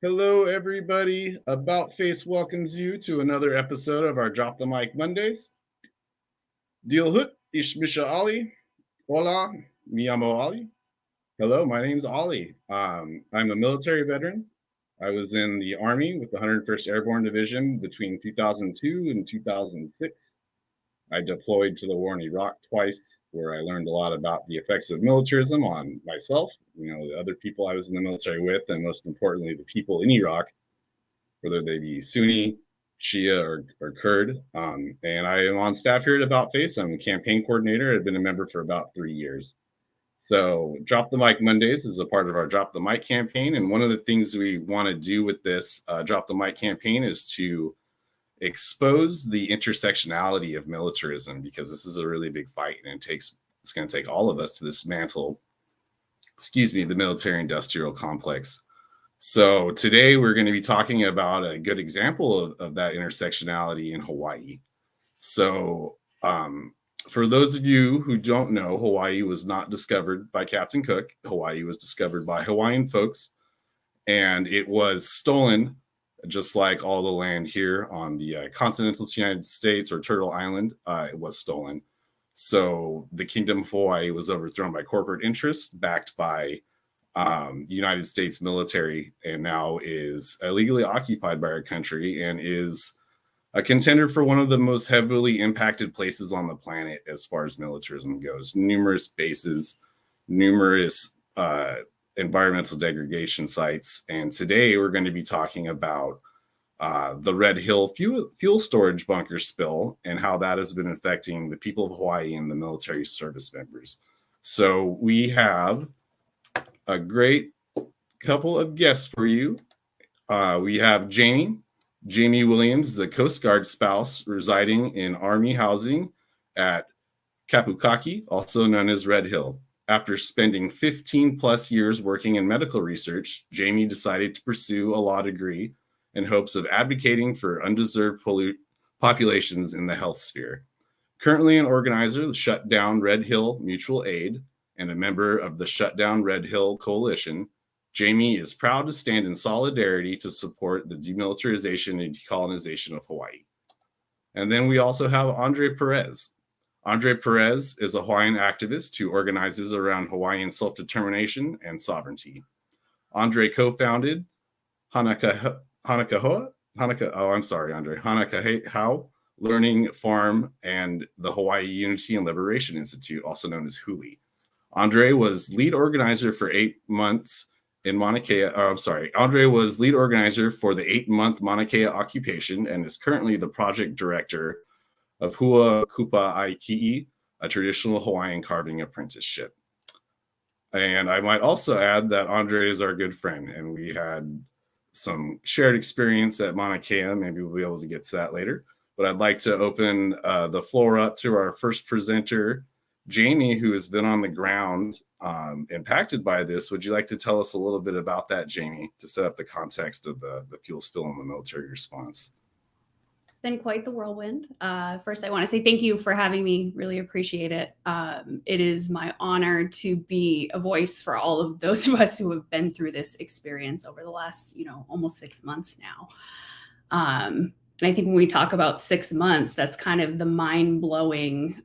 Hello, everybody. About Face welcomes you to another episode of our Drop the Mic Mondays. Deal hut, Ishmisha Ali. Hola, mi llamo Ali. Hello, my name's Ali. I'm a military veteran. I was in the Army with the 101st Airborne Division between 2002 and 2006. I deployed to the war in Iraq twice, where I learned a lot about the effects of militarism on myself, the other people I was in the military with, and most importantly, the people in Iraq, whether they be Sunni, Shia, or Kurd. And I am on staff here at About Face. I'm a campaign coordinator. I've been a member for about 3 years. So, Drop the Mic Mondays is a part of our Drop the Mic campaign. And one of the things we want to do with this Drop the Mic campaign is to expose the intersectionality of militarism, because this is a really big fight and it's going to take all of us to dismantle, the military industrial complex. So today we're going to be talking about a good example of that intersectionality in Hawaii. So for those of you who don't know, Hawaii was not discovered by Captain Cook. Hawaii was discovered by Hawaiian folks, and it was stolen, just like all the land here on the continental United States or Turtle Island. It was stolen. So the Kingdom of Hawaii was overthrown by corporate interests backed by United States military, and now is illegally occupied by our country and is a contender for one of the most heavily impacted places on the planet as far as militarism goes. Numerous bases, numerous environmental degradation sites. And today we're going to be talking about the Red Hill fuel storage bunker spill and how that has been affecting the people of Hawaii and the military service members. So we have a great couple of guests for you. We have Jamie. Jamie Williams is a Coast Guard spouse residing in Army housing at Kapukaki, also known as Red Hill. After spending 15 plus years working in medical research, Jamie decided to pursue a law degree in hopes of advocating for undeserved populations in the health sphere. Currently an organizer of the Shut Down Red Hill Mutual Aid and a member of the Shut Down Red Hill Coalition, Jamie is proud to stand in solidarity to support the demilitarization and decolonization of Hawaii. And then we also have Andre Perez. Andre Perez is a Hawaiian activist who organizes around Hawaiian self-determination and sovereignty. Andre co-founded Hanakahau Learning Farm and the Hawaii Unity and Liberation Institute, also known as HULI. Andre was lead organizer for 8 months in Mauna Kea. Andre was lead organizer for the 8-month Mauna Kea occupation and is currently the project director of Hua Kupa Aiki'i, a traditional Hawaiian carving apprenticeship. And I might also add that Andre is our good friend, and we had some shared experience at Mauna Kea. Maybe we'll be able to get to that later. But I'd like to open the floor up to our first presenter, Jamie, who has been on the ground impacted by this. Would you like to tell us a little bit about that, Jamie, to set up the context of the fuel spill and the military response? It's been quite the whirlwind. First, I want to say thank you for having me. Really appreciate it. It is my honor to be a voice for all of those of us who have been through this experience over the last, almost 6 months now. And I think when we talk about 6 months, that's kind of the mind-blowing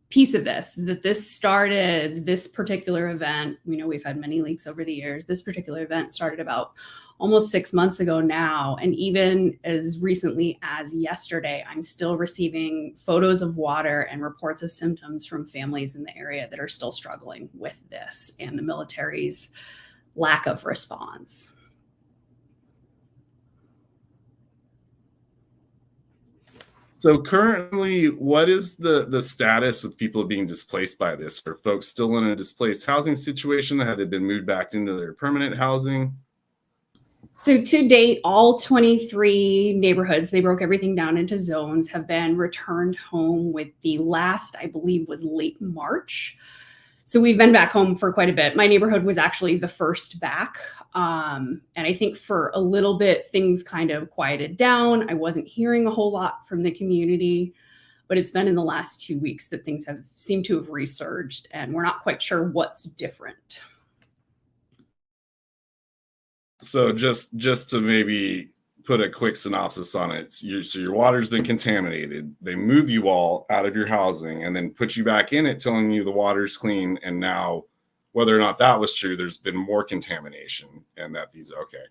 piece of this, is that this particular event, we've had many leaks over the years. This particular event started about almost 6 months ago now. And even as recently as yesterday, I'm still receiving photos of water and reports of symptoms from families in the area that are still struggling with this and the military's lack of response. So currently, what is the status with people being displaced by this? Are folks still in a displaced housing situation? Have they been moved back into their permanent housing? So to date, all 23 neighborhoods, they broke everything down into zones, have been returned home, with the last, I believe, was late March. So we've been back home for quite a bit. My neighborhood was actually the first back. And I think for a little bit, things kind of quieted down. I wasn't hearing a whole lot from the community, but it's been in the last 2 weeks that things have seemed to have resurged, and we're not quite sure what's different. So just to maybe put a quick synopsis on it. So your water's been contaminated. They move you all out of your housing and then put you back in it, telling you the water's clean. And now, whether or not that was true, there's been more contamination, and that these okay.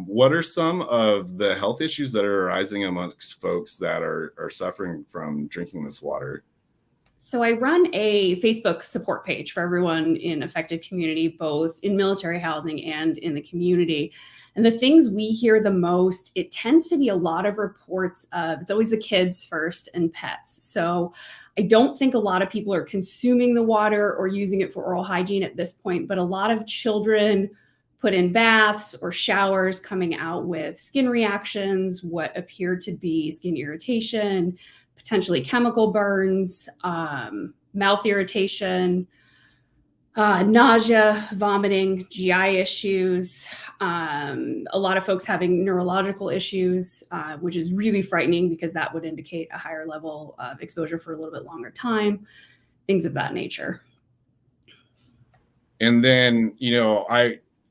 What are some of the health issues that are arising amongst folks that are suffering from drinking this water? So I run a Facebook support page for everyone in affected community, both in military housing and in the community. And the things we hear the most, it tends to be a lot of reports of, it's always the kids first and pets. So I don't think a lot of people are consuming the water or using it for oral hygiene at this point, but a lot of children put in baths or showers coming out with skin reactions, what appear to be skin irritation, potentially chemical burns, mouth irritation, nausea, vomiting, GI issues, a lot of folks having neurological issues, which is really frightening because that would indicate a higher level of exposure for a little bit longer time, things of that nature. And then,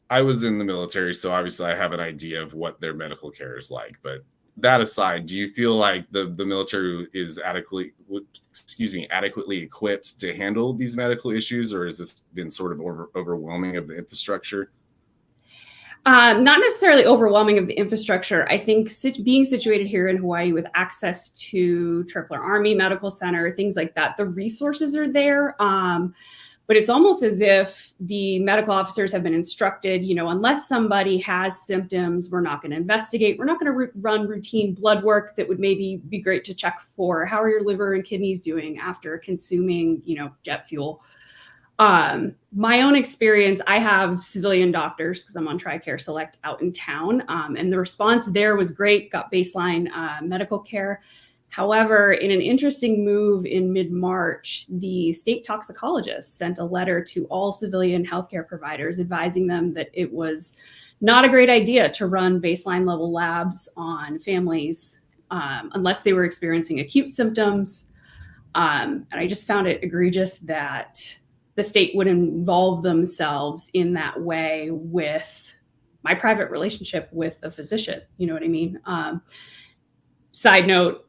I was in the military, so obviously I have an idea of what their medical care is like. But that aside, do you feel like the military is adequately equipped to handle these medical issues, or has this been sort of overwhelming of the infrastructure? Not necessarily overwhelming of the infrastructure. I think being situated here in Hawaii with access to Tripler Army Medical Center, things like that, the resources are there. But it's almost as if the medical officers have been instructed, unless somebody has symptoms, we're not going to investigate. We're not going to run routine blood work that would maybe be great to check for how are your liver and kidneys doing after consuming, jet fuel. My own experience, I have civilian doctors because I'm on TRICARE Select out in town. And the response there was great, got baseline medical care. However, in an interesting move in mid-March, the state toxicologist sent a letter to all civilian healthcare providers advising them that it was not a great idea to run baseline level labs on families unless they were experiencing acute symptoms. And I just found it egregious that the state would involve themselves in that way with my private relationship with a physician. You know what I mean? Side note,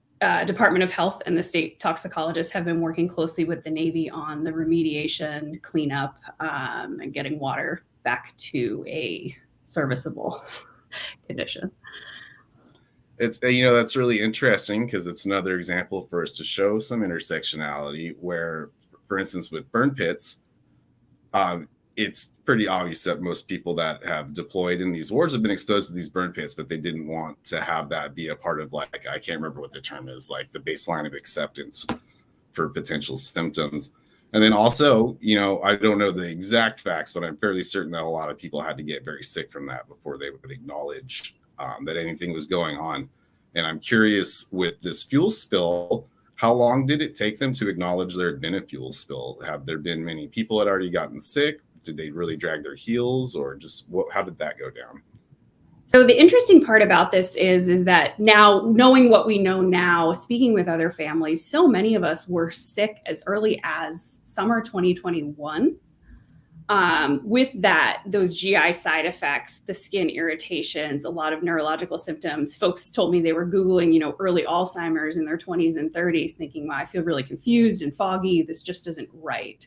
Department of Health and the state toxicologist have been working closely with the Navy on the remediation, cleanup, and getting water back to a serviceable condition. It's that's really interesting because it's another example for us to show some intersectionality where, for instance, with burn pits, it's pretty obvious that most people that have deployed in these wars have been exposed to these burn pits, but they didn't want to have that be a part of, like, I can't remember what the term is, like the baseline of acceptance for potential symptoms. And then also, I don't know the exact facts, but I'm fairly certain that a lot of people had to get very sick from that before they would acknowledge that anything was going on. And I'm curious, with this fuel spill, how long did it take them to acknowledge there had been a fuel spill? Have there been many people that had already gotten sick? Did they really drag their heels, or just how did that go down? So the interesting part about this is that now, knowing what we know now, speaking with other families, so many of us were sick as early as summer 2021. With that, those GI side effects, the skin irritations, a lot of neurological symptoms. Folks told me they were Googling, early Alzheimer's in their 20s and 30s, thinking, wow, I feel really confused and foggy. This just isn't right.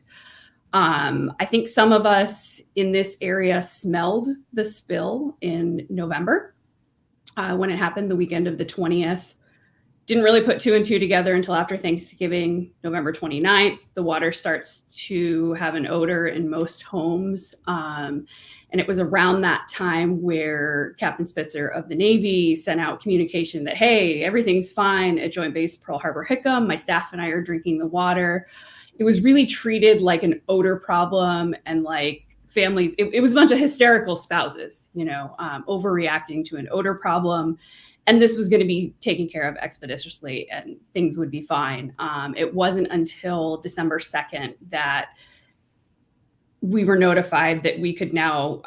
I think some of us in this area smelled the spill in November when it happened the weekend of the 20th. Didn't really put two and two together until after Thanksgiving, November 29th. The water starts to have an odor in most homes. And it was around that time where Captain Spitzer of the Navy sent out communication that, hey, everything's fine at Joint Base Pearl Harbor Hickam. My staff and I are drinking the water. It was really treated like an odor problem, and like families, it was a bunch of hysterical spouses, overreacting to an odor problem. And this was going to be taken care of expeditiously and things would be fine. It wasn't until December 2nd that we were notified that we could now,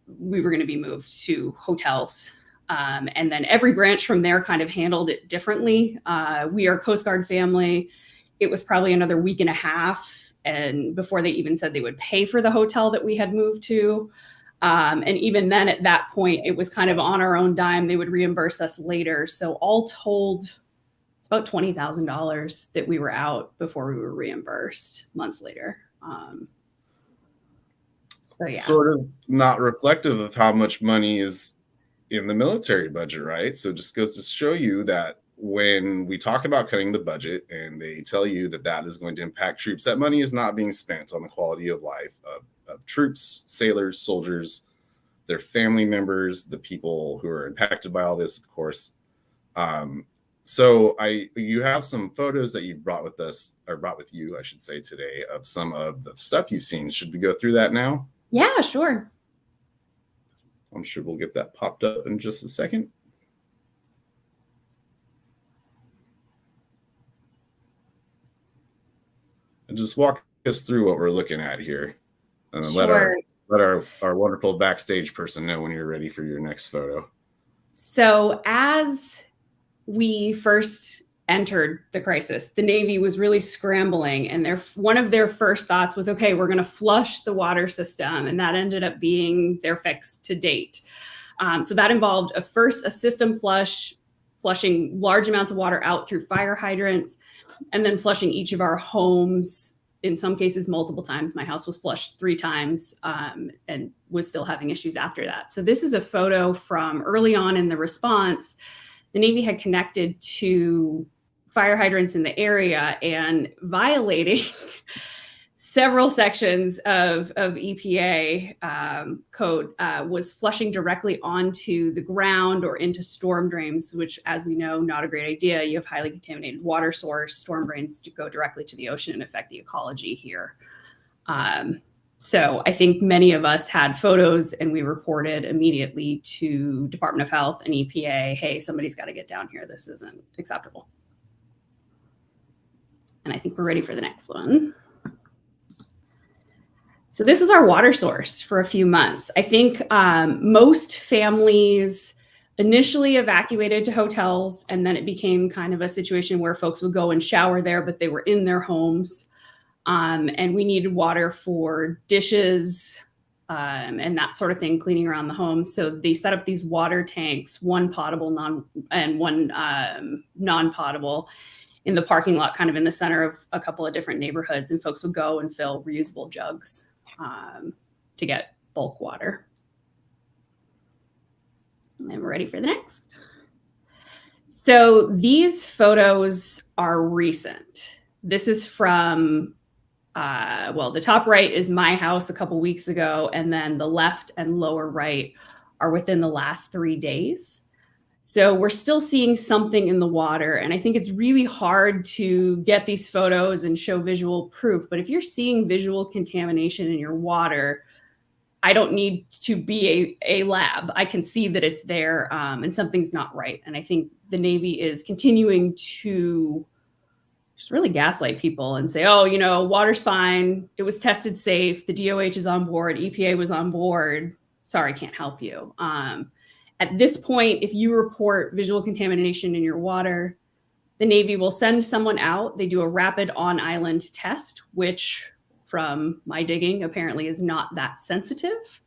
we were going to be moved to hotels. And then every branch from there kind of handled it differently. We are a Coast Guard family. It was probably another week and a half, and before they even said they would pay for the hotel that we had moved to. And even then, at that point, it was kind of on our own dime. They would reimburse us later. So all told, it's about $20,000 that we were out before we were reimbursed months later. So yeah, sort of not reflective of how much money is in the military budget, right? So it just goes to show you that when we talk about cutting the budget and they tell you that that is going to impact troops, that money is not being spent on the quality of life of troops, sailors, soldiers, their family members, the people who are impacted by all this, of course. So you have some photos that you brought with us, or brought with you, I should say, today, of some of the stuff you've seen. Should we go through that now? Yeah, sure. I'm sure we'll get that popped up in just a second. And just walk us through what we're looking at here. And then Sure. let our wonderful backstage person know when you're ready for your next photo. So as we first entered the crisis, the Navy was really scrambling, and one of their first thoughts was, okay, we're going to flush the water system, and that ended up being their fix to date. So that involved a system flushing large amounts of water out through fire hydrants, and then flushing each of our homes, in some cases multiple times. My house was flushed 3 times and was still having issues after that. So this is a photo from early on in the response. The Navy had connected to fire hydrants in the area and violating several sections of EPA code was flushing directly onto the ground or into storm drains, which, as we know, not a great idea. You have highly contaminated water source. Storm drains go directly to the ocean and affect the ecology here. So I think many of us had photos, and we reported immediately to Department of Health and EPA, hey, somebody's got to get down here. This isn't acceptable. And I think we're ready for the next one. So this was our water source for a few months. I think most families initially evacuated to hotels, and then it became kind of a situation where folks would go and shower there, but they were in their homes. And we needed water for dishes and that sort of thing, cleaning around the home. So they set up these water tanks, one potable and one non-potable, in the parking lot, kind of in the center of a couple of different neighborhoods. And folks would go and fill reusable jugs to get bulk water. And we're ready for the next. So these photos are recent. This is from, well, the top right is my house a couple weeks ago, and then the left and lower right are within the last 3 days. So we're still seeing something in the water, and I think it's really hard to get these photos and show visual proof. But if you're seeing visual contamination in your water, I don't need to be a lab. I can see that it's there and something's not right. And I think the Navy is continuing to just really gaslight people and say, oh, you know, water's fine. It was tested safe. The DOH is on board. EPA was on board. Sorry, can't help you. At this point, if you report visual contamination in your water, the Navy will send someone out. They do a rapid on-island test, which from my digging apparently is not that sensitive.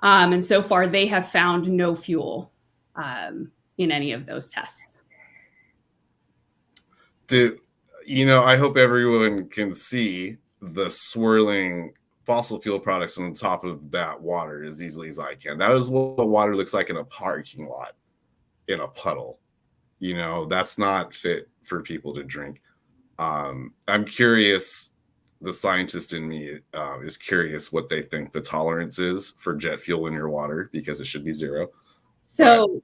And so far they have found no fuel in any of those tests. You know, I hope everyone can see the swirling fossil fuel products on the top of that water as easily as I can. That is what water looks like in a parking lot, in a puddle. You know, that's not fit for people to drink. I'm curious, the scientist in me is curious what they think the tolerance is for jet fuel in your water, because it should be 0. So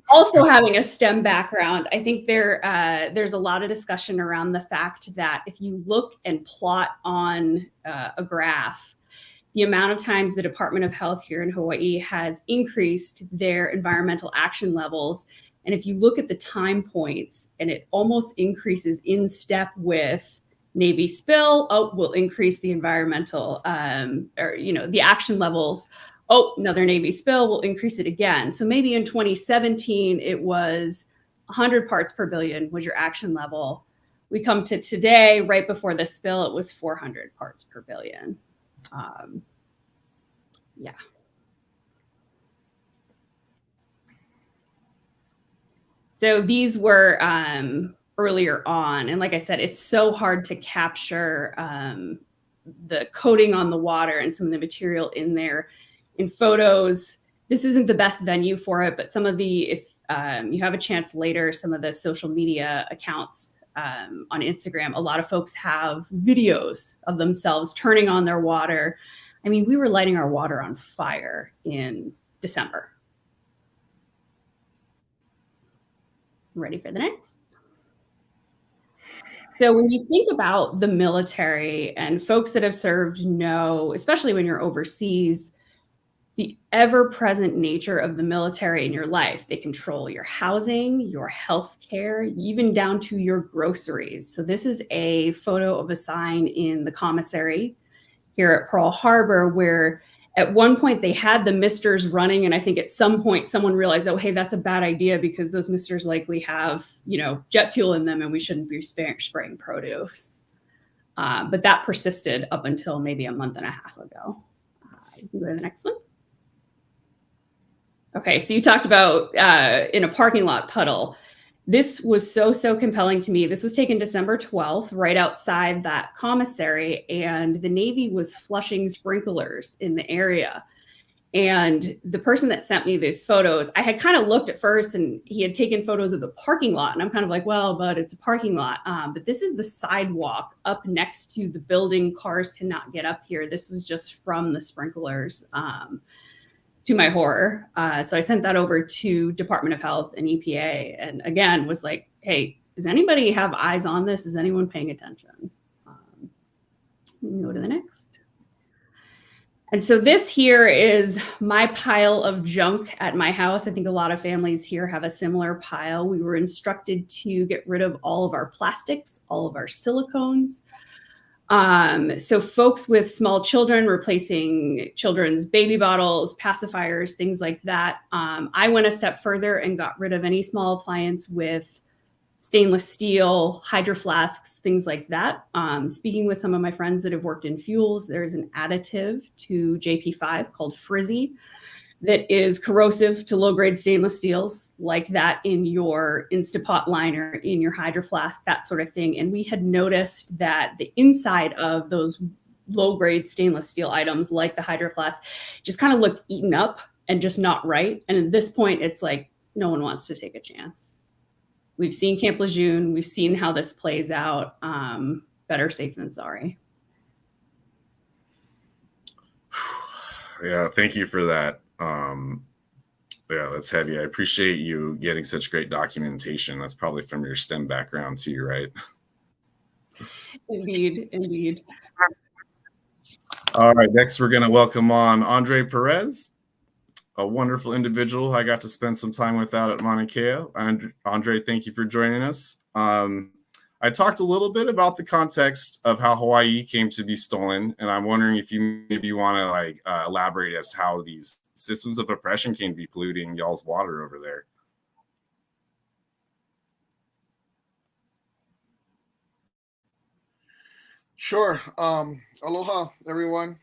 also having a STEM background, I think there's a lot of discussion around the fact that if you look and plot on a graph, the amount of times the Department of Health here in Hawaii has increased their environmental action levels. And if you look at the time points, and it almost increases in step with Navy spill, oh, we'll increase the environmental, or, you know, the action levels. Oh, another Navy spill, we'll increase it again. So maybe in 2017, it was 100 parts per billion was your action level. We come to today, right before the spill, it was 400 parts per billion. Yeah. So these were earlier on. And like I said, it's so hard to capture the coating on the water and some of the material in there in photos. This isn't the best venue for it, but some of the, if you have a chance later, some of the social media accounts on Instagram, a lot of folks have videos of themselves turning on their water. I mean, we were lighting our water on fire in December. Ready for the next? So when you think about the military, and folks that have served know, especially when you're overseas, the ever-present nature of the military in your life. They control your housing, your health care, even down to your groceries. So this is a photo of a sign in the commissary here at Pearl Harbor, where at one point they had the misters running, and I think at some point someone realized, oh, hey, that's a bad idea because those misters likely have, jet fuel in them, and we shouldn't be spraying produce. But that persisted up until maybe a month and a half ago. You can go to the next one. Okay, so you talked about in a parking lot puddle. This was so compelling to me. This was taken December 12th, right outside that commissary, and the Navy was flushing sprinklers in the area. And the person that sent me these photos, I had kind of looked at first, and he had taken photos of the parking lot, and I'm kind of like, well, but it's a parking lot. But this is the sidewalk up next to the building. Cars cannot get up here. This was just from the sprinklers. To my horror. So I sent that over to Department of Health and EPA, and again was like, hey, does anybody have eyes on this? Is anyone paying attention? Go to the next. And so this here is my pile of junk at my house. I think a lot of families here have a similar pile. We were instructed to get rid of all of our plastics, all of our silicones. So folks with small children, replacing children's baby bottles, pacifiers, things like that. I went a step further and got rid of any small appliance with stainless steel, hydro flasks, things like that. Speaking with some of my friends that have worked in fuels, there's an additive to JP5 called Frizzy that is corrosive to low-grade stainless steels, like that in your Instapot liner, in your hydro flask, that sort of thing. And we had noticed that the inside of those low-grade stainless steel items, like the hydro flask, just kind of looked eaten up and just not right. And at this point, it's like, no one wants to take a chance. We've seen Camp Lejeune. We've seen how this plays out. Better safe than sorry. Yeah, thank you for that. Yeah, that's heavy. I appreciate you getting such great documentation. That's probably from your STEM background too, right? Indeed. All right, next we're going to welcome on Andre Perez, a wonderful individual I got to spend some time with out at Mauna Kea. Andre, thank you for joining us. I talked a little bit about the context of how Hawaii came to be stolen, and I'm wondering if you maybe want to elaborate as to how these systems of oppression can be polluting y'all's water over there. Sure. Aloha, everyone.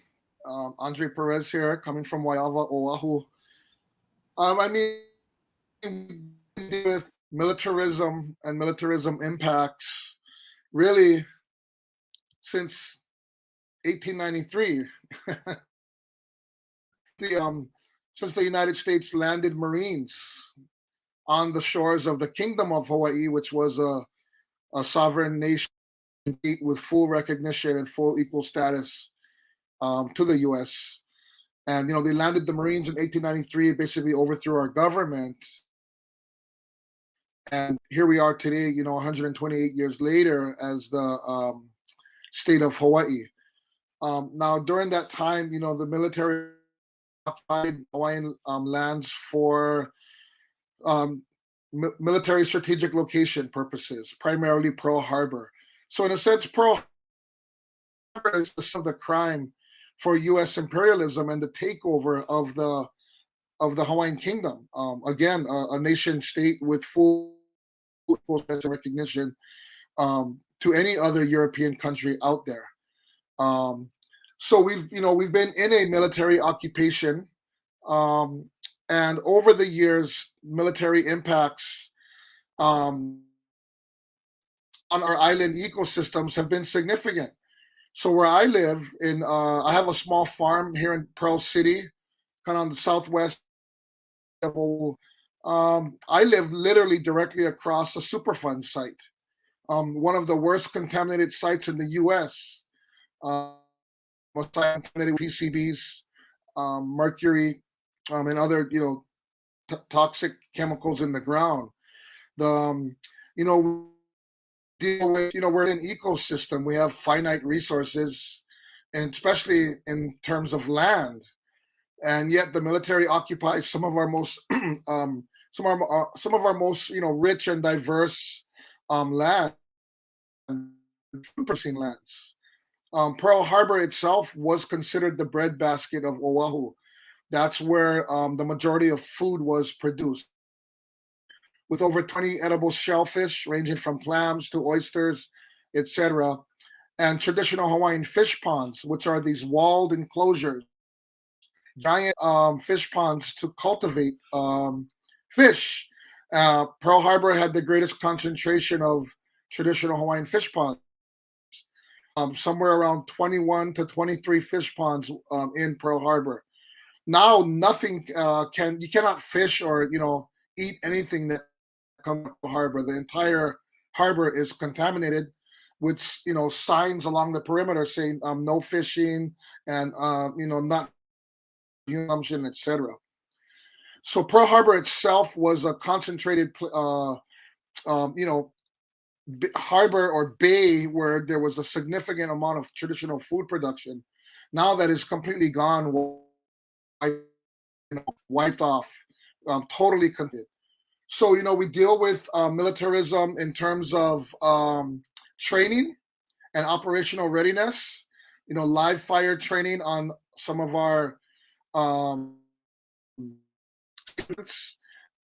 Andre Perez here, coming from Waiawa, Oahu. I mean, with militarism and militarism impacts really since 1893. Since the United States landed Marines on the shores of the Kingdom of Hawaii, which was a sovereign nation with full recognition and full equal status to the U.S. And, they landed the Marines in 1893, basically overthrew our government. And here we are today, 128 years later as the state of Hawaii. Now, during that time, the military occupied Hawaiian lands for military strategic location purposes, primarily Pearl Harbor. So in a sense, Pearl Harbor is the crime for U.S. imperialism and the takeover of the Hawaiian Kingdom. Again, a nation state with full recognition to any other European country out there. So we've been in a military occupation, and over the years, military impacts um, on our island ecosystems have been significant. So where I live I have a small farm here in Pearl City, kind of on the southwest of Oahu. I live literally directly across a Superfund site, one of the worst contaminated sites in the U.S. Most contaminated with PCBs, mercury, and other toxic chemicals in the ground. The you know deal with we're in an ecosystem. We have finite resources, and especially in terms of land. And yet the military occupies some of our most some of our most rich and diverse land, producing lands. Pearl Harbor itself was considered the breadbasket of Oahu. That's where the majority of food was produced, with over 20 edible shellfish ranging from clams to oysters, etc. And traditional Hawaiian fish ponds, which are these walled enclosures, giant fish ponds to cultivate fish. Pearl Harbor had the greatest concentration of traditional Hawaiian fish ponds, somewhere around 21 to 23 fish ponds in Pearl Harbor. Now, nothing you cannot fish or eat anything that comes to the harbor. The entire harbor is contaminated with signs along the perimeter saying no fishing and not consumption, etc. So Pearl Harbor itself was a concentrated, harbor or bay where there was a significant amount of traditional food production. Now that is completely gone, wiped off, totally condemned. So we deal with militarism in terms of training and operational readiness. Live fire training on some of our um,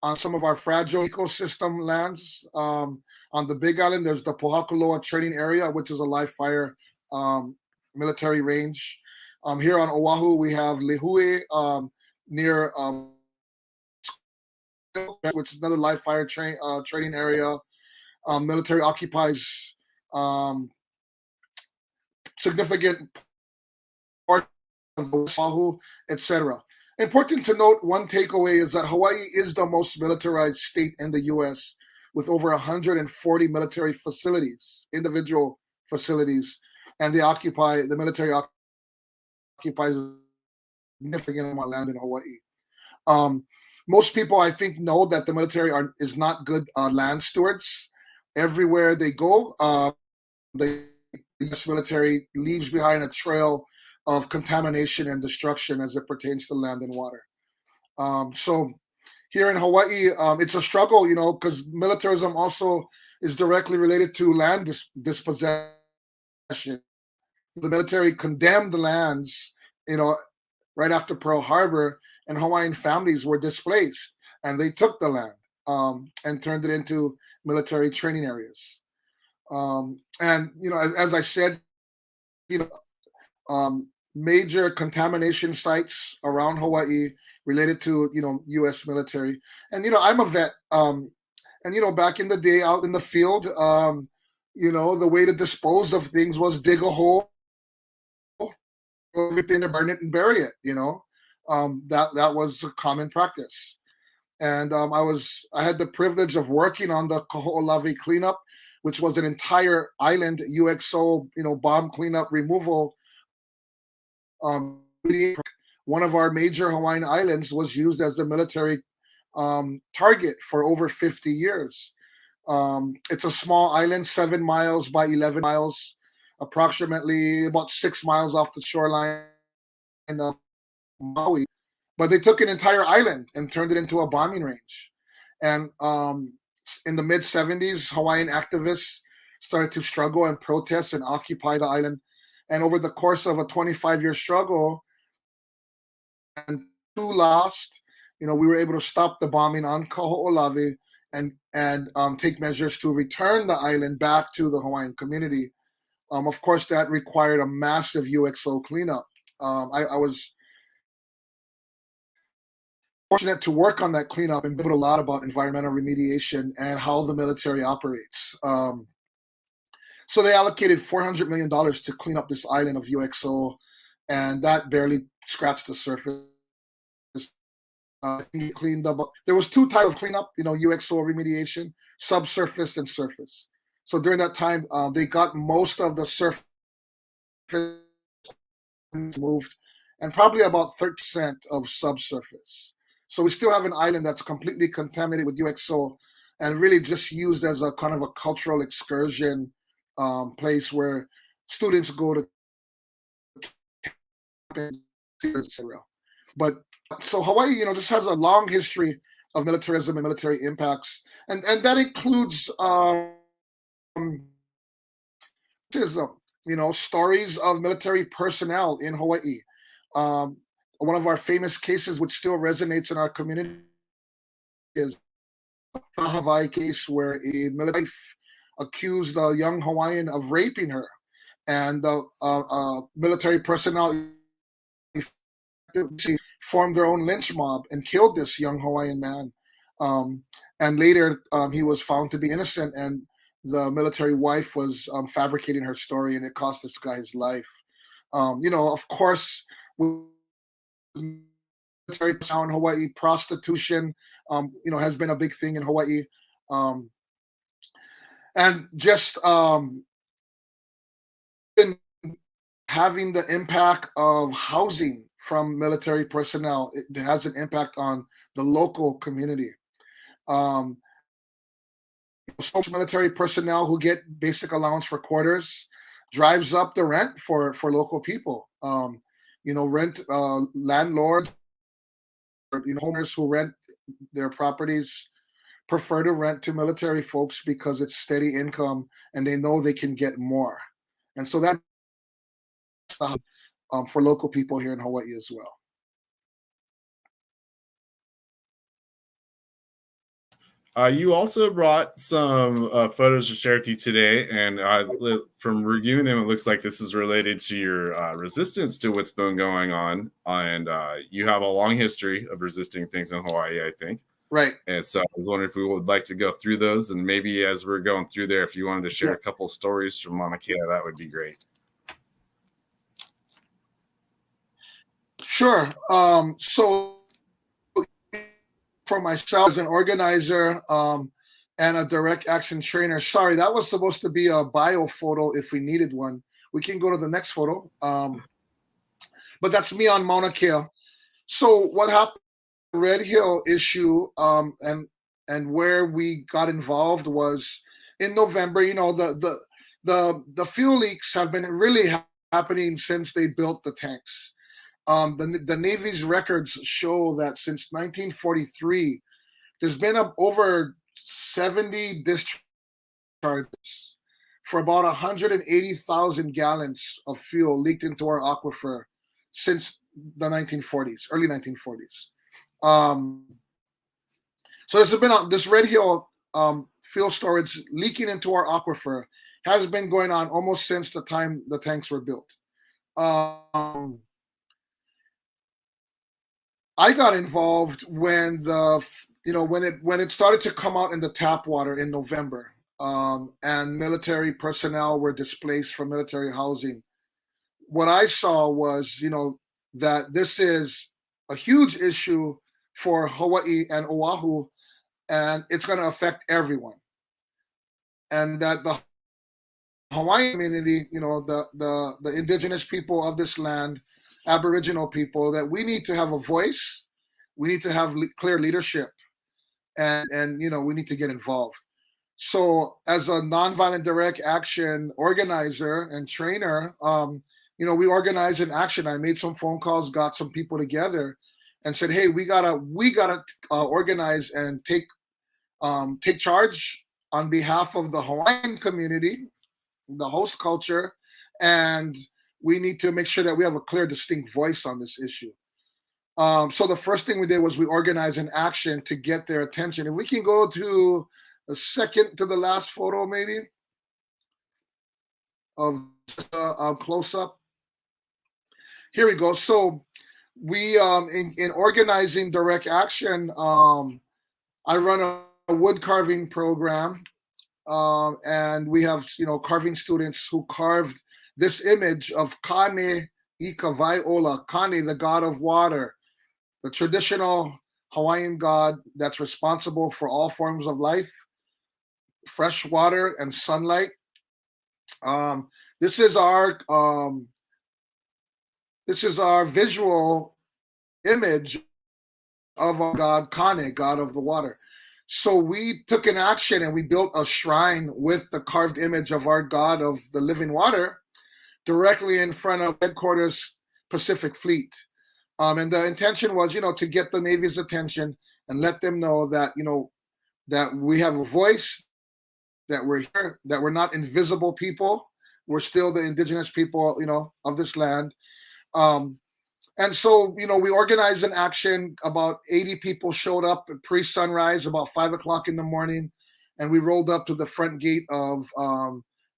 on some of our fragile ecosystem lands. On the Big Island, there's the Pohakuloa training area, which is a live fire military range. Here on Oahu, we have Lihue near which is another live fire training area. Military occupies significant part of Oahu, etc. Important to note, one takeaway is that Hawaii is the most militarized state in the U.S., with over 140 military facilities, individual facilities, and the military occupies a significant amount of land in Hawaii. Most people, I think, know that the military is not good land stewards. Everywhere they go, the U.S. military leaves behind a trail of contamination and destruction as it pertains to land and water. So here in Hawaii, it's a struggle, because militarism also is directly related to land dispossession. The military condemned the lands, right after Pearl Harbor, and Hawaiian families were displaced, and they took the land and turned it into military training areas. And as I said, major contamination sites around Hawaii related to U.S. military. And I'm a vet, and back in the day, out in the field, the way to dispose of things was dig a hole, everything, to burn it and bury it. That was a common practice. And I had the privilege of working on the Kaho'olawe cleanup, which was an entire island UXO bomb cleanup removal. One of our major Hawaiian islands was used as a military target for over 50 years. It's a small island, 7 miles by 11 miles, approximately about 6 miles off the shoreline of Maui. But they took an entire island and turned it into a bombing range. And in the mid-70s, Hawaiian activists started to struggle and protest and occupy the island. And over the course of a 25-year struggle, and 2 lost, we were able to stop the bombing on Kaho'olawe and take measures to return the island back to the Hawaiian community. Of course, that required a massive UXO cleanup. I was fortunate to work on that cleanup and build a lot about environmental remediation and how the military operates. So they allocated $400 million to clean up this island of UXO, and that barely scratched the surface. I think it cleaned up. There was two types of cleanup, UXO remediation, subsurface and surface. So during that time, they got most of the surface moved, and probably about 30% of subsurface. So we still have an island that's completely contaminated with UXO and really just used as a kind of a cultural excursion place where students go to, etc. But so Hawaii, just has a long history of militarism and military impacts, and that includes stories of military personnel in Hawaii. One of our famous cases, which still resonates in our community, is the Hawaii case where a military accused a young Hawaiian of raping her, and the military personnel formed their own lynch mob and killed this young Hawaiian man. And later, he was found to be innocent, and the military wife was fabricating her story, and it cost this guy his life. Of course, military personnel in Hawaii, prostitution, has been a big thing in Hawaii, and just having the impact of housing from military personnel, it has an impact on the local community. Military personnel who get basic allowance for quarters drives up the rent for local people. Landlords, owners who rent their properties prefer to rent to military folks because it's steady income and they know they can get more. And so that's for local people here in Hawaii as well. You also brought some photos to share with you today, and from reviewing them, it looks like this is related to your resistance to what's been going on, and you have a long history of resisting things in Hawaii, I think. Right. And so I was wondering if we would like to go through those, and maybe as we're going through there, if you wanted to share a couple stories from Mauna Kea, that would be great. Sure. So for myself as an organizer and a direct action trainer, sorry, that was supposed to be a bio photo if we needed one. We can go to the next photo. But that's me on Mauna Kea. So what happened, the Red Hill issue and where we got involved was in November. The fuel leaks have been really happening since they built the tanks. The Navy's records show that since 1943, there's been over 70 discharges for about 180,000 gallons of fuel leaked into our aquifer since the 1940s, early 1940s. So there's been this Red Hill fuel storage leaking into our aquifer has been going on almost since the time the tanks were built. I got involved when when it started to come out in the tap water in November, and military personnel were displaced from military housing. What I saw was, that this is a huge issue for Hawaii and Oahu, and it's going to affect everyone. And that the Hawaiian community, the indigenous people of this land, Aboriginal people, that we need to have a voice, we need to have clear leadership, and we need to get involved. So as a nonviolent direct action organizer and trainer, we organized an action. I made some phone calls, got some people together, and said, hey, we gotta organize and take charge on behalf of the Hawaiian community, the host culture, and we need to make sure that we have a clear, distinct voice on this issue. So the first thing we did was we organized an action to get their attention. If we can go to the second to the last photo, maybe, of close up. Here we go. So we in organizing direct action, I run a wood carving program, and we have carving students who carved this image of Kane Ika Vaiola, Kane, the god of water, the traditional Hawaiian god that's responsible for all forms of life, fresh water and sunlight. Um, this is our visual image of our god Kane, god of the water. So we took an action and we built a shrine with the carved image of our god of the living water directly in front of headquarters Pacific Fleet. And the intention was, to get the Navy's attention and let them know that, that we have a voice, that we're here, that we're not invisible people. We're still the indigenous people, of this land. And so, we organized an action. About 80 people showed up pre-sunrise, about 5 o'clock in the morning, and we rolled up to the front gate of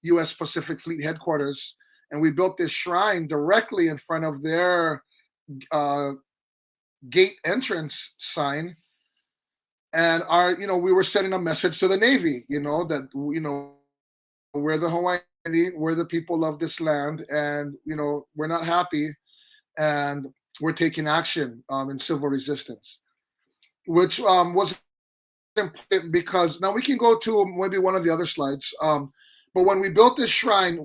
U.S. Pacific Fleet headquarters, and we built this shrine directly in front of their gate entrance sign. And we were sending a message to the Navy, that we're the Hawai'i, we're the people of this land, and we're not happy, and we're taking action in civil resistance, which was important because now we can go to maybe one of the other slides. But when we built this shrine,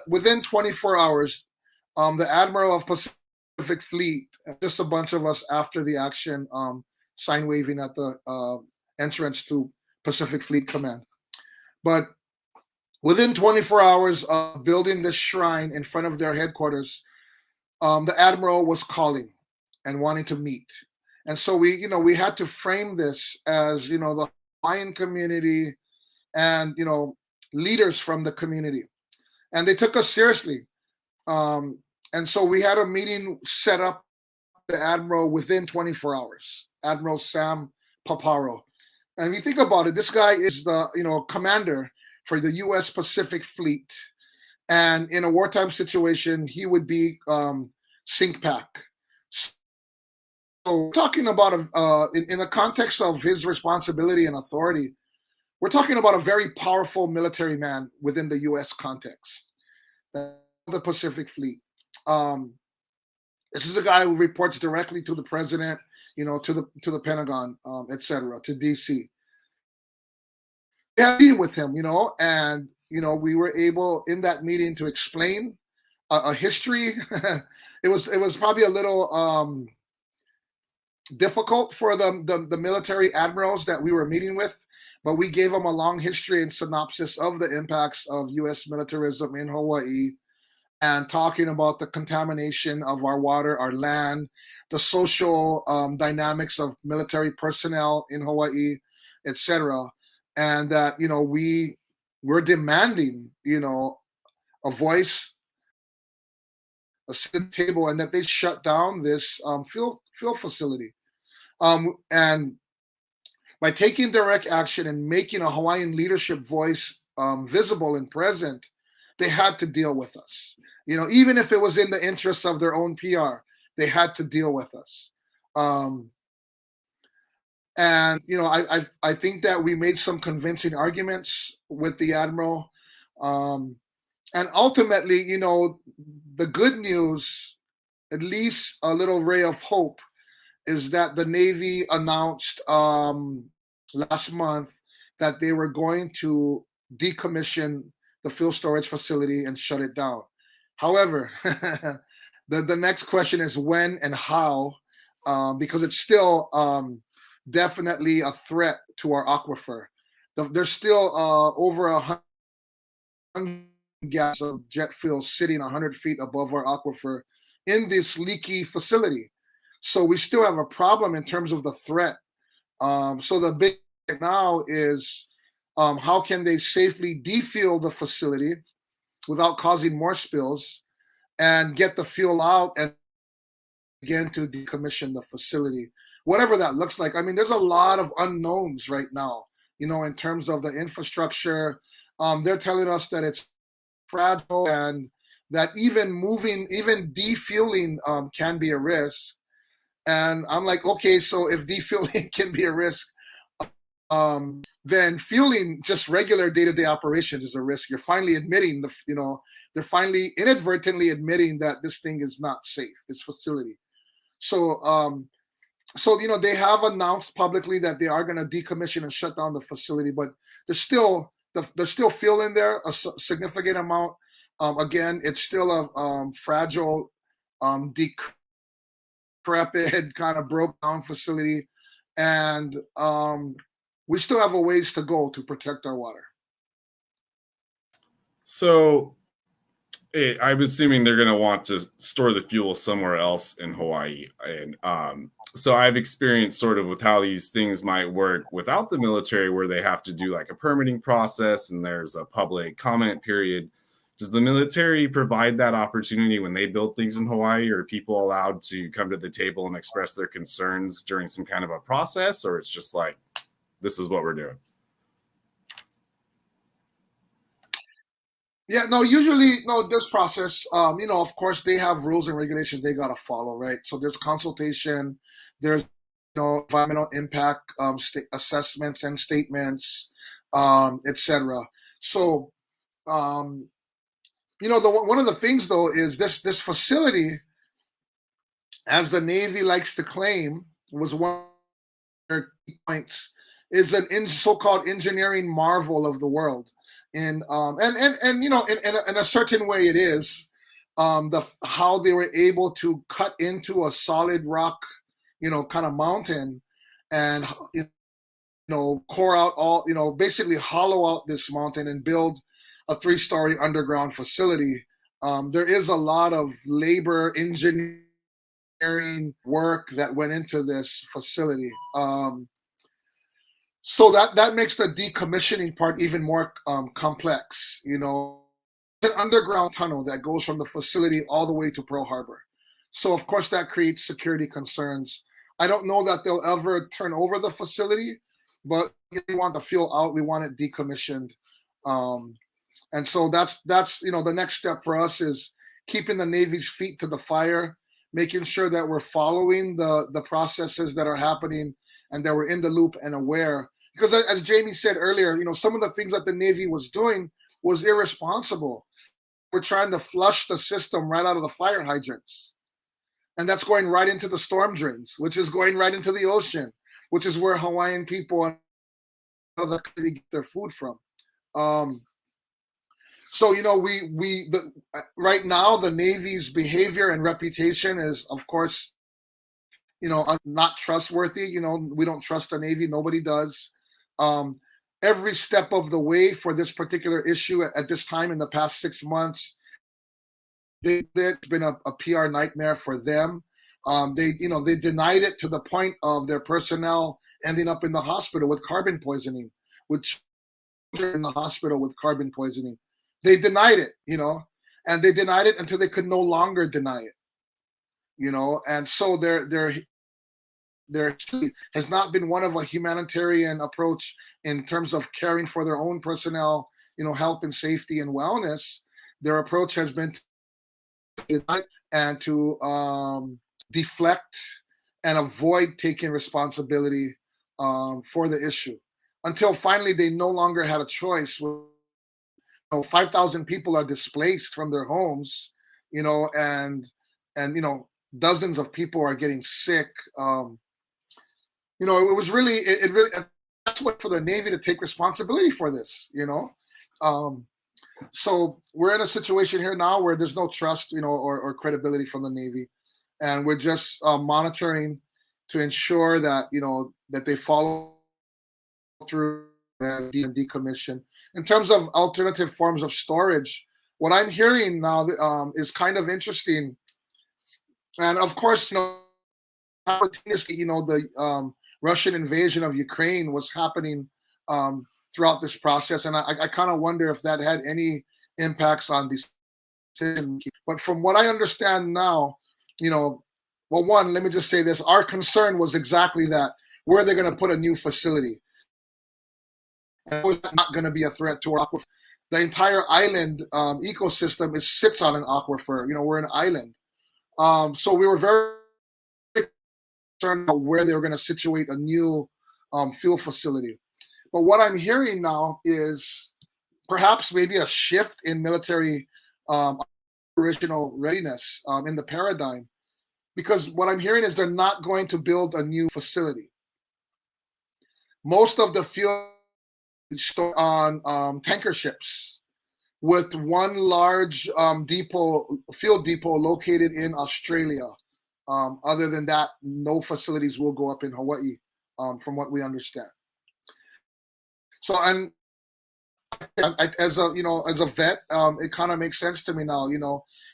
within 24 hours, the Admiral of Pacific Fleet, just a bunch of us after the action, sign waving at the entrance to Pacific Fleet Command. But within 24 hours of building this shrine in front of their headquarters, the Admiral was calling and wanting to meet. And so we had to frame this as, the Hawaiian community and, leaders from the community. And they took us seriously. And so we had a meeting set up with the Admiral within 24 hours, Admiral Sam Paparo. And if you think about it, this guy is the, commander for the U.S. Pacific Fleet. And in a wartime situation, he would be sink pack. So talking about, in the context of his responsibility and authority, we're talking about a very powerful military man within the U.S. context, the Pacific Fleet. This is a guy who reports directly to the president, to the Pentagon, etc., to D.C. We had a meeting with him, and we were able in that meeting to explain a history. It was probably a little difficult for the military admirals that we were meeting with, but we gave them a long history and synopsis of the impacts of U.S. militarism in Hawaii, and talking about the contamination of our water, our land, the social dynamics of military personnel in Hawaii, etc. And that we're demanding a voice, a sit table, and that they shut down this fuel facility. And by taking direct action and making a Hawaiian leadership voice visible and present, they had to deal with us. Even if it was in the interests of their own PR, they had to deal with us. And I think that we made some convincing arguments with the Admiral. And ultimately, the good news, at least a little ray of hope, is that the Navy announced last month that they were going to decommission the fuel storage facility and shut it down. However, the next question is when and how, because it's still definitely a threat to our aquifer. There's still over 100 gallons of jet fuel sitting 100 feet above our aquifer in this leaky facility. So we still have a problem in terms of the threat. So the big thing now is how can they safely defuel the facility without causing more spills and get the fuel out and again to decommission the facility, whatever that looks like. I mean, there's a lot of unknowns right now, in terms of the infrastructure. They're telling us that it's fragile and that even defueling can be a risk. And I'm like, okay, so if defueling can be a risk, then fueling just regular day-to-day operations is a risk. You're finally admitting they're finally inadvertently admitting that this thing is not safe, this facility. So they have announced publicly that they are going to decommission and shut down the facility, but there's still fuel in there, a significant amount. Again, it's still a fragile, decrepit, kind of broke down facility, and we still have a ways to go to protect our water. So I'm assuming they're going to want to store the fuel somewhere else in Hawaii. And so I've experienced sort of with how these things might work without the military, where they have to do like a permitting process and there's a public comment period. Does the military provide that opportunity when they build things in Hawaii? Or are people allowed to come to the table and express their concerns during some kind of a process? Or it's just like, this is what we're doing? Yeah, no, usually, no, this process, of course, they have rules and regulations they got to follow, right? So there's consultation, there's, environmental impact assessments and statements, etc. So, one of the things, though, is this facility, as the Navy likes to claim, was one of their key points, is an so-called engineering marvel of the world. And in a certain way it is, how they were able to cut into a solid rock, kind of mountain, and core out all, basically hollow out this mountain and build a 3-story underground facility. There is a lot of labor, engineering work that went into this facility. So that makes the decommissioning part even more complex. It's an underground tunnel that goes from the facility all the way to Pearl Harbor. So of course that creates security concerns. I don't know that they'll ever turn over the facility, but we want the fuel out. We want it decommissioned. And so that's the next step for us is keeping the Navy's feet to the fire, making sure that we're following the processes that are happening and that we're in the loop and aware. Because as Jamie said earlier, some of the things that the Navy was doing was irresponsible. We're trying to flush the system right out of the fire hydrants. And that's going right into the storm drains, which is going right into the ocean, which is where Hawaiian people and other countries get their food from. So, right now, the Navy's behavior and reputation is, of course, not trustworthy. We don't trust the Navy. Nobody does. Every step of the way for this particular issue at this time in the past 6 months, it's been a PR nightmare for them. They denied it to the point of their personnel ending up in the hospital with carbon poisoning, with children in the hospital with carbon poisoning. They denied it, and they denied it until they could no longer deny it, and so there has not been one of a humanitarian approach in terms of caring for their own personnel, health and safety and wellness. Their approach has been to deny and to deflect and avoid taking responsibility for the issue until finally they no longer had a choice. 5,000 people are displaced from their homes, and dozens of people are getting sick. It was really, it really, that's what for the Navy to take responsibility for this, So we're in a situation here now where there's no trust, or credibility from the Navy, and we're just monitoring to ensure that that they follow through and decommission. In terms of alternative forms of storage, what I'm hearing now is kind of interesting, and of course, simultaneously, the Russian invasion of Ukraine was happening throughout this process, and I kind of wonder if that had any impacts on these. But from what I understand now, well, one, let me just say this: our concern was exactly that: where are they going to put a new facility? And it was not going to be a threat to our aquifer. The entire island ecosystem sits on an aquifer. We're an island, so we were very about where they were going to situate a new fuel facility. But what I'm hearing now is perhaps maybe a shift in military operational readiness in the paradigm, because what I'm hearing is they're not going to build a new facility. Most of the fuel is stored on tanker ships, with one large fuel depot located in Australia. Other than that, no facilities will go up in Hawaii, from what we understand. So, and as a vet, it kind of makes sense to me now.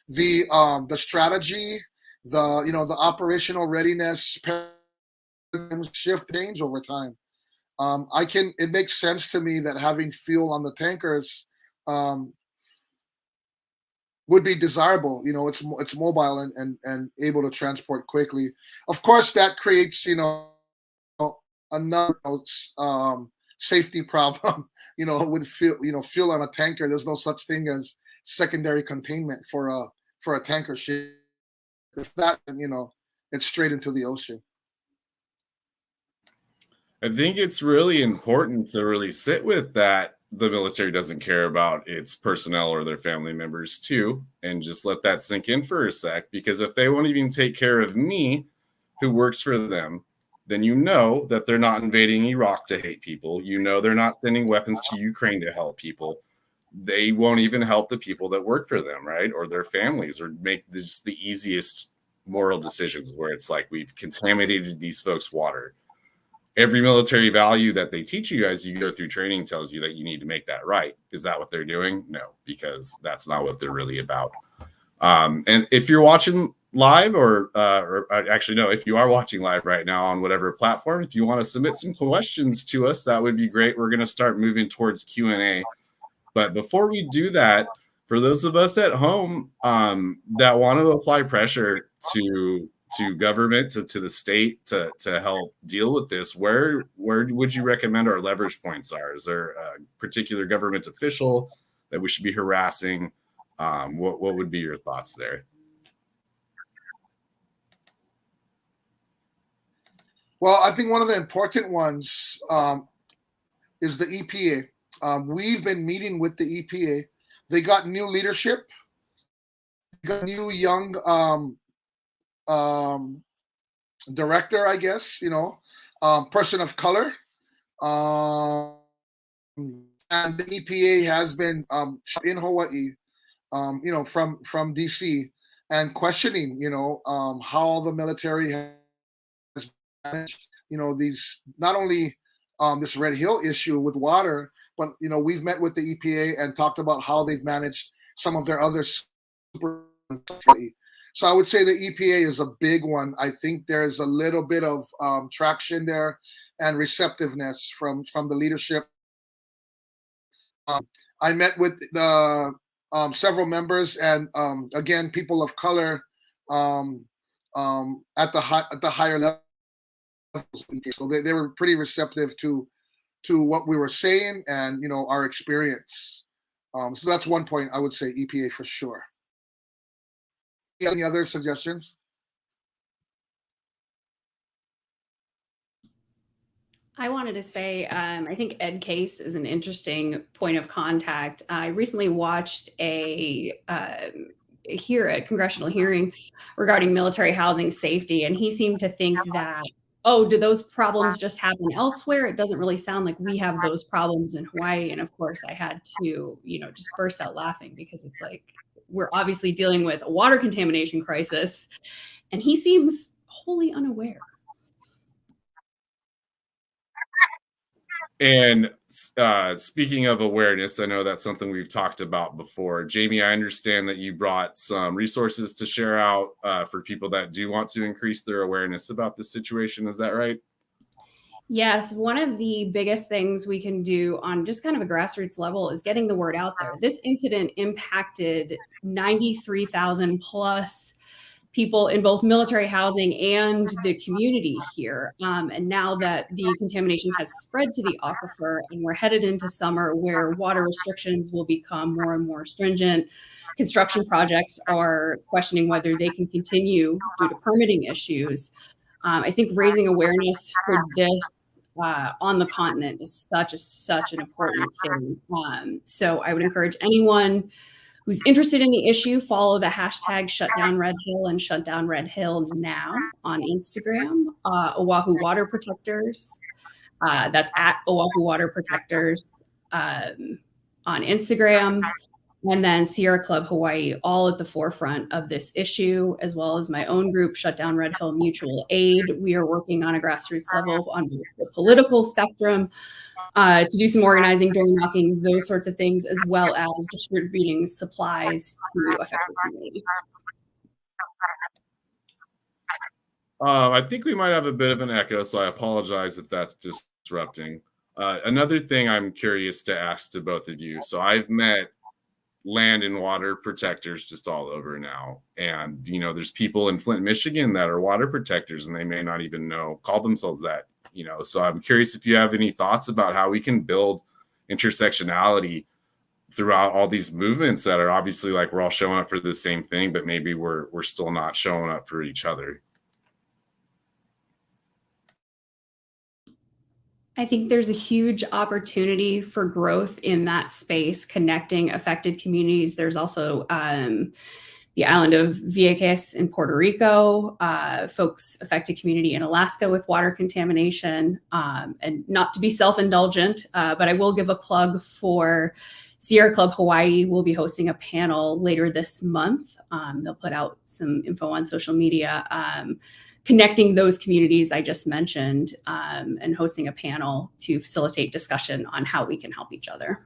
The strategy, the operational readiness shift change over time. It makes sense to me that having fuel on the tankers would be desirable. It's mobile and able to transport quickly. Of course, that creates another safety problem. With fuel on a tanker, there's no such thing as secondary containment for a tanker ship. If that, it's straight into the ocean. I think it's really important to really sit with that. The military doesn't care about its personnel or their family members too, and just let that sink in for a sec. Because if they won't even take care of me, who works for them, then that they're not invading Iraq to hate people. They're not sending weapons to Ukraine to help people. They won't even help the people that work for them, right? Or their families, or make just the easiest moral decisions where it's like, we've contaminated these folks' water. Every military value that they teach you as you go through training tells you that you need to make that right. Is that what they're doing? No, because that's not what they're really about. And if you're watching live, or actually, no, if you are watching live right now on whatever platform, if you want to submit some questions to us, that would be great. We're going to start moving towards Q&A. But before we do that, for those of us at home that want to apply pressure to government, to the state to help deal with this, where would you recommend our leverage points are? Is there a particular government official that we should be harassing? What would be your thoughts there? Well, I think one of the important ones is the EPA. We've been meeting with the EPA. They got new leadership. They got new young director, I guess, person of color. And the EPA has been in Hawaii, from DC, and questioning, how the military has managed, these, not only this Red Hill issue with water, but, we've met with the EPA and talked about how they've managed some of their other super. So I would say the EPA is a big one. I think there's a little bit of traction there and receptiveness from the leadership. I met with the several members, and again, people of color at the higher levels. So they were pretty receptive to what we were saying and our experience. So that's one point I would say, EPA for sure. Any other suggestions? I wanted to say, I think Ed Case is an interesting point of contact. I recently watched a congressional hearing regarding military housing safety, and he seemed to think that, do those problems just happen elsewhere? It doesn't really sound like we have those problems in Hawaii. And of course, I had to, just burst out laughing, because it's like, we're obviously dealing with a water contamination crisis, and he seems wholly unaware. And speaking of awareness, I know that's something we've talked about before. Jamie, I understand that you brought some resources to share out for people that do want to increase their awareness about this situation. Is that right? Yes, one of the biggest things we can do on just kind of a grassroots level is getting the word out there. This incident impacted 93,000 plus people in both military housing and the community here. And now that the contamination has spread to the aquifer, and we're headed into summer where water restrictions will become more and more stringent, construction projects are questioning whether they can continue due to permitting issues. I think raising awareness for this on the continent is such an important thing. So I would encourage anyone who's interested in the issue, follow the hashtag #ShutDownRedHill and #ShutDownRedHill now on Instagram. Oahu Water Protectors. That's at Oahu Water Protectors on Instagram. And then Sierra Club Hawaii, all at the forefront of this issue, as well as my own group, Shut Down Red Hill Mutual Aid. We are working on a grassroots level on the political spectrum to do some organizing, door knocking, those sorts of things, as well as distributing supplies to affected communities. I think we might have a bit of an echo, so I apologize if that's disrupting. Another thing I'm curious to ask to both of you. So I've met land and water protectors just all over now. And, you know, there's people in Flint, Michigan that are water protectors and they may not even call themselves that, you know. So I'm curious if you have any thoughts about how we can build intersectionality throughout all these movements that are obviously like we're all showing up for the same thing, but maybe we're still not showing up for each other. I think there's a huge opportunity for growth in that space, connecting affected communities. There's also the island of Vieques in Puerto Rico, folks affected community in Alaska with water contamination, and not to be self-indulgent, but I will give a plug for Sierra Club Hawaii. Will be hosting a panel later this month. They'll put out some info on social media, connecting those communities I just mentioned, and hosting a panel to facilitate discussion on how we can help each other.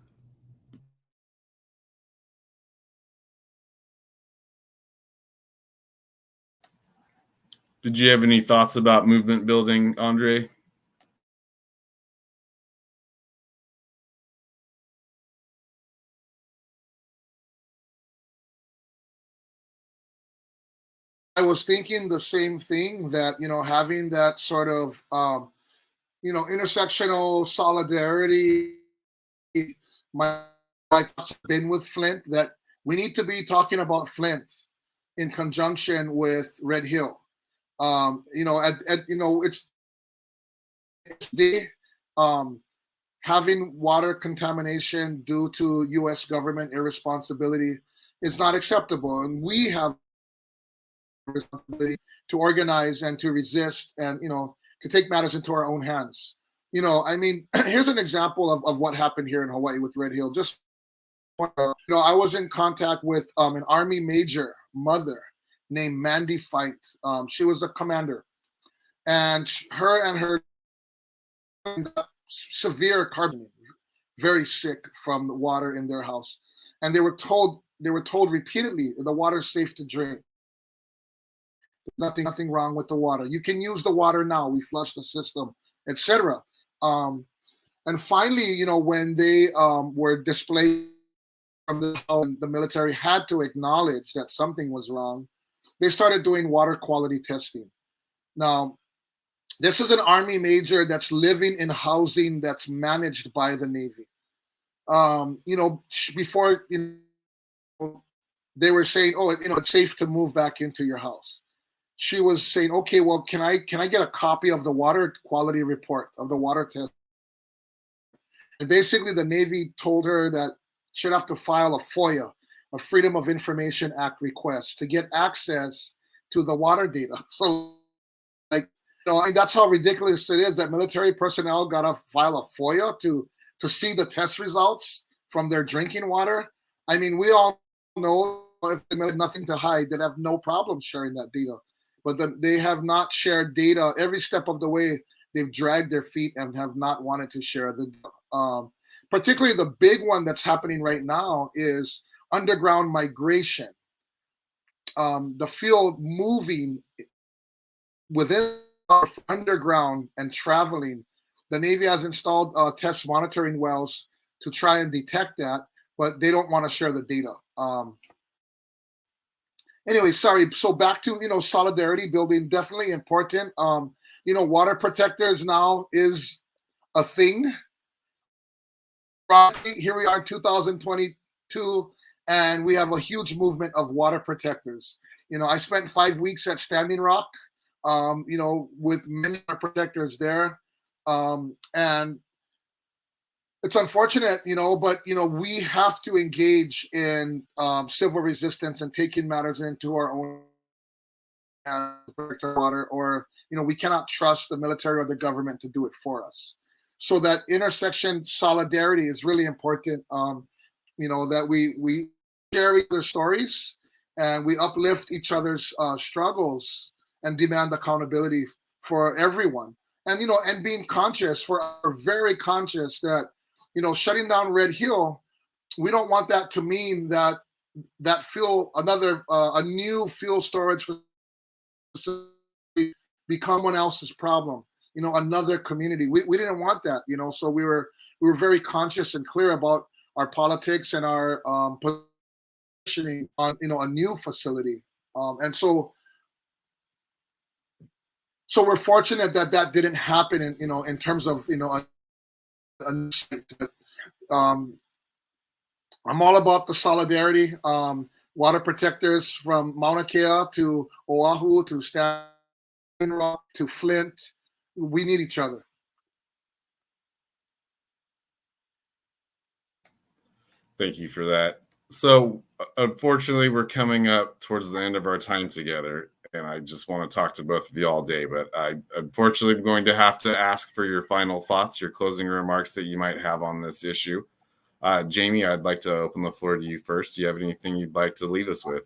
Did you have any thoughts about movement building, Andre? I was thinking the same thing, that, you know, having that sort of, you know, intersectional solidarity. My thoughts have been with Flint, that we need to be talking about Flint in conjunction with Red Hill. You know, you know, it's the having water contamination due to U.S. government irresponsibility is not acceptable, and we have responsibility to organize and to resist, and, you know, to take matters into our own hands. You know, I mean, here's an example of what happened here in Hawaii with Red Hill. Just, you know, I was in contact with an Army major mother named Mandy Fight. She was a commander, and her severe carbon, very sick from the water in their house, and they were told repeatedly the water's safe to drink. Nothing wrong with the water. You can use the water now. We flush the system, etc. And finally, you know, when they were displaced from the military had to acknowledge that something was wrong, they started doing water quality testing. Now, this is an Army major that's living in housing that's managed by the Navy. You know, before, you know, they were saying, oh, you know, it's safe to move back into your house. She was saying, okay, well, can I get a copy of the water quality report of the water test? And basically the Navy told her that she'd have to file a FOIA, a Freedom of Information Act request, to get access to the water data. So, like, you know, I mean, that's how ridiculous it is that military personnel got to file a FOIA to see the test results from their drinking water. I mean, we all know if they had nothing to hide, they'd have no problem sharing that data. But they have not shared data every step of the way. They've dragged their feet and have not wanted to share the data. Particularly the big one that's happening right now is underground migration. The field moving within underground and traveling. The Navy has installed test monitoring wells to try and detect that, but they don't want to share the data. Anyway, sorry. So back to, you know, solidarity building, definitely important. You know, water protectors now is a thing. Here we are in 2022, and we have a huge movement of water protectors. You know, I spent 5 weeks at Standing Rock with many protectors there. And it's unfortunate, but we have to engage in civil resistance and taking matters into our own hands to protect our water, or we cannot trust the military or the government to do it for us. So that intersection solidarity is really important. That we share each other's stories and we uplift each other's struggles and demand accountability for everyone. And being conscious, very conscious that shutting down Red Hill, we don't want that to mean that a new fuel storage facility become someone else's problem. Another community. We didn't want that. So we were very conscious and clear about our politics and our positioning on a new facility. And so we're fortunate that didn't happen in terms of I'm all about the solidarity. Water protectors from Mauna Kea to Oahu to Standing Rock to Flint. We need each other. Thank you for that. So, unfortunately, we're coming up towards the end of our time together, and I just want to talk to both of you all day, but I unfortunately am going to have to ask for your final thoughts, your closing remarks that you might have on this issue. Jamie, I'd like to open the floor to you first. Do you have anything you'd like to leave us with?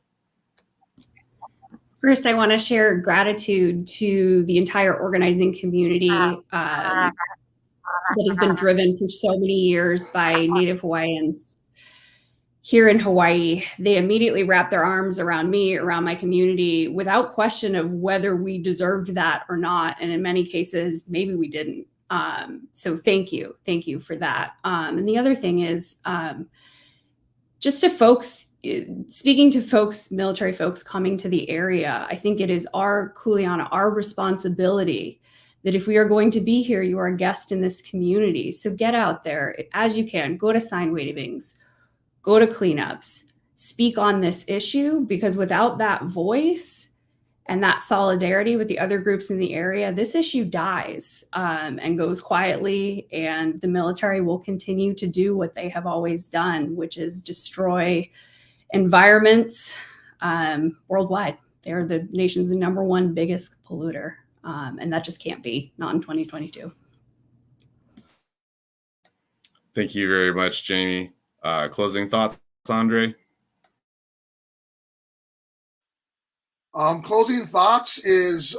First, I want to share gratitude to the entire organizing community that has been driven for so many years by Native Hawaiians here in Hawaii. They immediately wrapped their arms around me, around my community, without question of whether we deserved that or not. And in many cases, maybe we didn't. So thank you for that. And the other thing is, just to folks, speaking to folks, military folks coming to the area, I think it is our kuleana, our responsibility that if we are going to be here, you are a guest in this community. So get out there as you can, go to sign wavings, go to cleanups, speak on this issue, because without that voice and that solidarity with the other groups in the area, this issue dies and goes quietly, and the military will continue to do what they have always done, which is destroy environments worldwide. They're the nation's #1 biggest polluter, and that just can't be, not in 2022. Thank you very much, Jamie. Closing thoughts, Andre? Closing thoughts is,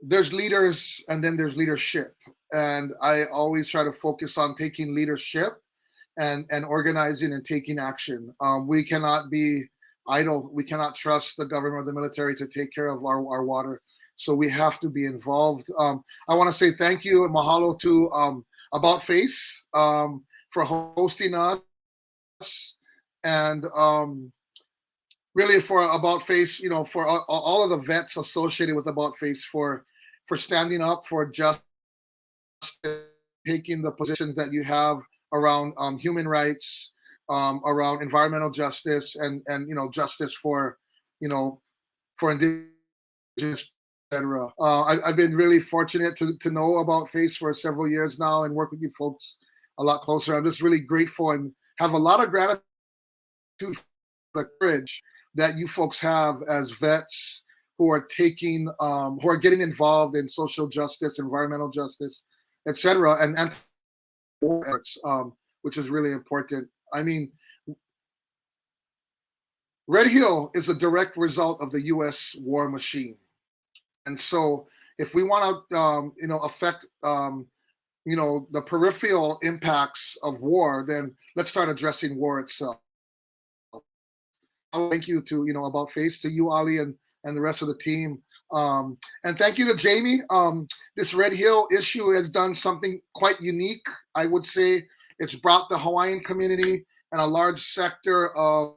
there's leaders and then there's leadership. And I always try to focus on taking leadership and organizing and taking action. We cannot be idle. We cannot trust the government or the military to take care of our water. So we have to be involved. I want to say thank you and mahalo to About Face for hosting us, and really for About Face, for all of the vets associated with About Face for standing up for just taking the positions that you have around human rights, around environmental justice, and justice for indigenous, etc. I've been really fortunate to know About Face for several years now and work with you folks a lot closer. I'm just really grateful and have a lot of gratitude for the courage that you folks have as vets who are getting involved in social justice, environmental justice, etc., and efforts, which is really important. I mean, Red Hill is a direct result of the U.S. war machine, and so if we want to, affect, the peripheral impacts of war, then let's start addressing war itself. Thank you to About Face, to you, Ali, and the rest of the team, and thank you to Jamie. This Red Hill issue has done something quite unique. I would say it's brought the Hawaiian community and a large sector of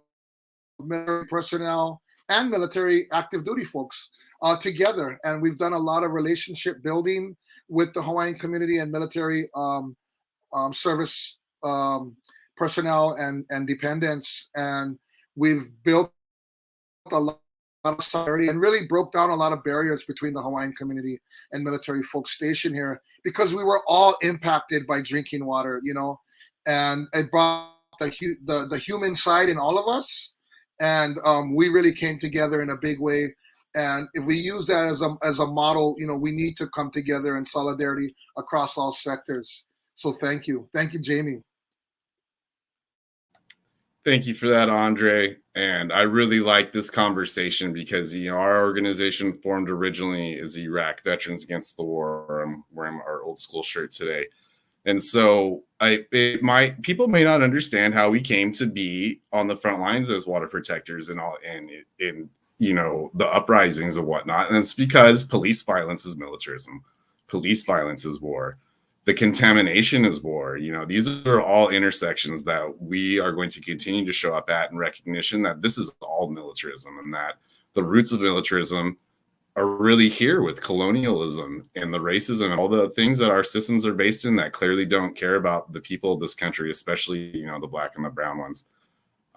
military personnel and military active duty folks together, and we've done a lot of relationship building with the Hawaiian community and military service personnel and dependents, and we've built a lot of solidarity and really broke down a lot of barriers between the Hawaiian community and military folks stationed here, because we were all impacted by drinking water, and it brought the human side in all of us, and we really came together in a big way. And if we use that as a model, we need to come together in solidarity across all sectors. So thank you, Jamie. Thank you for that, Andre. And I really like this conversation because, our organization formed originally as Iraq Veterans Against the War. I'm wearing our old school shirt today. And so people may not understand how we came to be on the front lines as water protectors and all, and in the uprisings and whatnot. And it's because police violence is militarism. Police violence is war. The contamination is war. These are all intersections that we are going to continue to show up at in recognition that this is all militarism, and that the roots of militarism are really here with colonialism and the racism and all the things that our systems are based in that clearly don't care about the people of this country, especially, the black and the brown ones.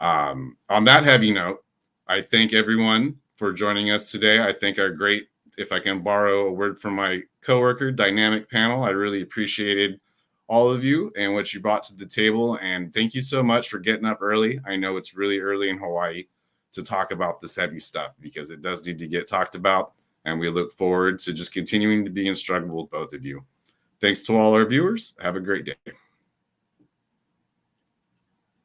On that heavy note, I thank everyone for joining us today. I think our great, if I can borrow a word from my coworker, dynamic panel. I really appreciated all of you and what you brought to the table. And thank you so much for getting up early. I know it's really early in Hawaii to talk about this heavy stuff because it does need to get talked about. And we look forward to just continuing to be in struggle with both of you. Thanks to all our viewers. Have a great day.